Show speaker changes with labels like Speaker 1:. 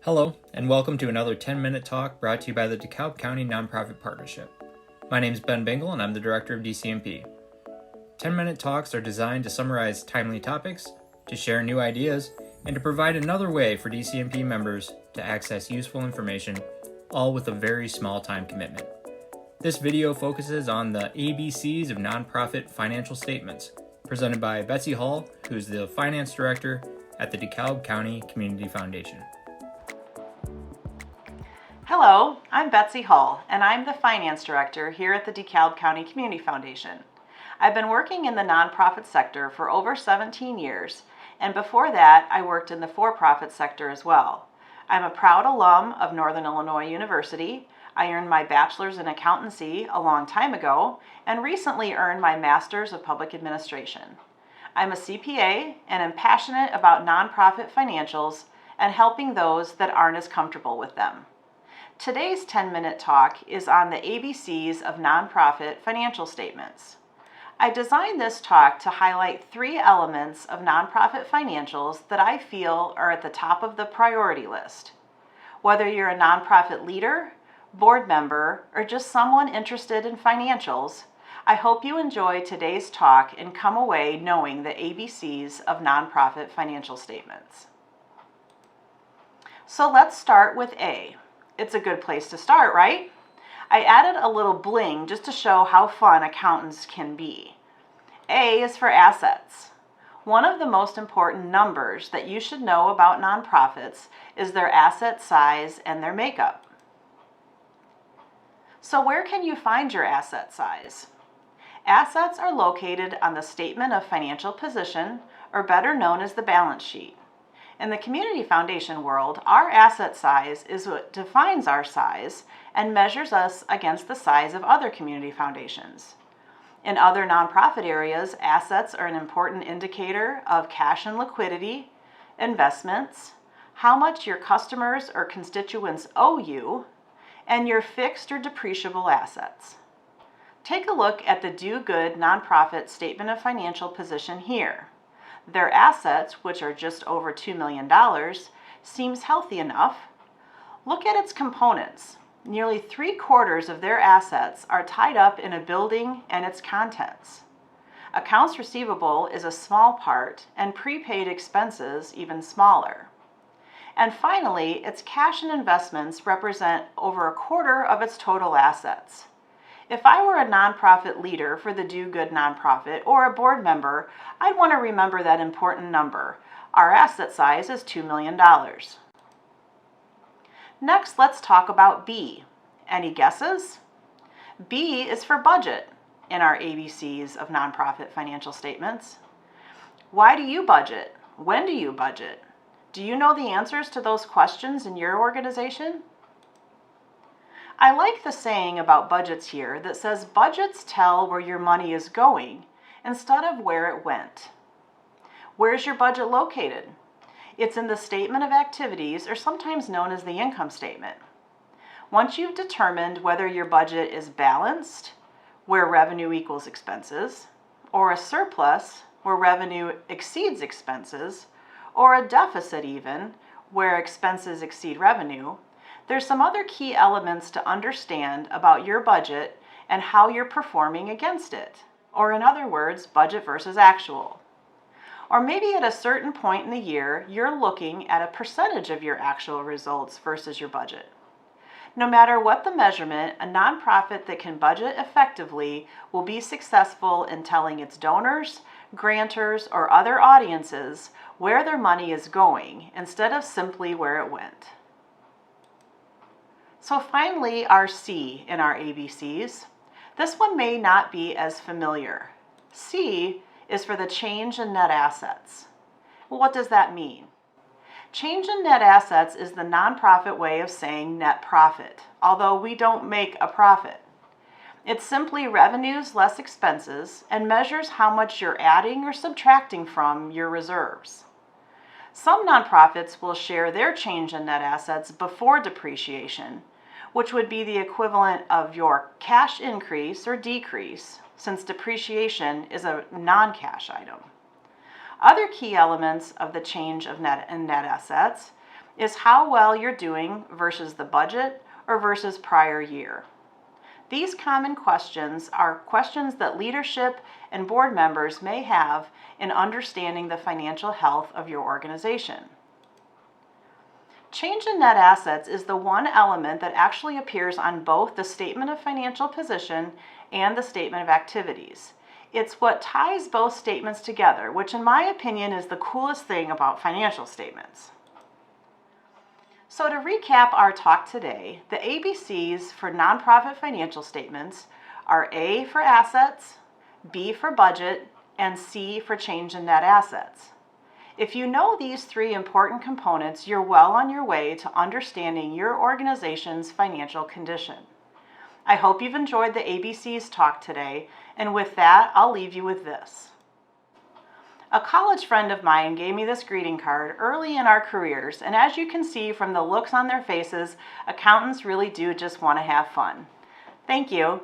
Speaker 1: Hello, and welcome to another 10-minute talk brought to you by the DeKalb County Nonprofit Partnership. My name is Ben Bingle, and I'm the Director of DCNP. 10-minute talks are designed to summarize timely topics, to share new ideas, and to provide another way for DCNP members to access useful information, all with a very small time commitment. This video focuses on the ABCs of nonprofit financial statements, presented by Betsy Hull, who is the Finance Director at the DeKalb County Community Foundation.
Speaker 2: Hello, I'm Betsy Hull, and I'm the Finance Director here at the DeKalb County Community Foundation. I've been working in the nonprofit sector for over 17 years, and before that, I worked in the for-profit sector as well. I'm a proud alum of Northern Illinois University. I earned my bachelor's in accountancy a long time ago, and recently earned my master's of public administration. I'm a CPA, and am passionate about nonprofit financials and helping those that aren't as comfortable with them. Today's 10-minute talk is on the ABCs of nonprofit financial statements. I designed this talk to highlight 3 elements of nonprofit financials that I feel are at the top of the priority list. Whether you're a nonprofit leader, board member, or just someone interested in financials, I hope you enjoy today's talk and come away knowing the ABCs of nonprofit financial statements. So let's start with A. It's a good place to start, right? I added a little bling just to show how fun accountants can be. A is for assets. One of the most important numbers that you should know about nonprofits is their asset size and their makeup. So where can you find your asset size? Assets are located on the Statement of Financial Position, or better known as the balance sheet. In the community foundation world, our asset size is what defines our size and measures us against the size of other community foundations. In other nonprofit areas, assets are an important indicator of cash and liquidity, investments, how much your customers or constituents owe you, and your fixed or depreciable assets. Take a look at the Do Good Nonprofit Statement of Financial Position here. Their assets, which are just over $2 million, seems healthy enough. Look at its components. Nearly 3/4 of their assets are tied up in a building and its contents. Accounts receivable is a small part, and prepaid expenses even smaller. And finally, its cash and investments represent over 1/4 of its total assets. If I were a nonprofit leader for the Do Good nonprofit or a board member, I'd want to remember that important number. Our asset size is $2 million. Next, let's talk about B. Any guesses? B is for budget in our ABCs of nonprofit financial statements. Why do you budget? When do you budget? Do you know the answers to those questions in your organization? I like the saying about budgets here that says budgets tell where your money is going instead of where it went. Where's your budget located? It's in the statement of activities, or sometimes known as the income statement. Once you've determined whether your budget is balanced, where revenue equals expenses, or a surplus, where revenue exceeds expenses, or a deficit even, where expenses exceed revenue, there's some other key elements to understand about your budget and how you're performing against it. Or in other words, budget versus actual. Or maybe at a certain point in the year, you're looking at a percentage of your actual results versus your budget. No matter what the measurement, a nonprofit that can budget effectively will be successful in telling its donors, grantors, or other audiences where their money is going instead of simply where it went. So finally, our C in our ABCs. This one may not be as familiar. C is for the change in net assets. Well, what does that mean? Change in net assets is the nonprofit way of saying net profit, although we don't make a profit. It's simply revenues less expenses and measures how much you're adding or subtracting from your reserves. Some nonprofits will share their change in net assets before depreciation, which would be the equivalent of your cash increase or decrease, since depreciation is a non-cash item. Other key elements of the change of net assets is how well you're doing versus the budget or versus prior year. These common questions are questions that leadership and board members may have in understanding the financial health of your organization. Change in net assets is the one element that actually appears on both the statement of financial position and the statement of activities. It's what ties both statements together, which in my opinion is the coolest thing about financial statements. So to recap our talk today, the ABCs for nonprofit financial statements are A for assets, B for budget, and C for change in net assets. If you know these three important components, you're well on your way to understanding your organization's financial condition. I hope you've enjoyed the ABCs talk today, and with that, I'll leave you with this. A college friend of mine gave me this greeting card early in our careers, and as you can see from the looks on their faces, accountants really do just want to have fun. Thank you.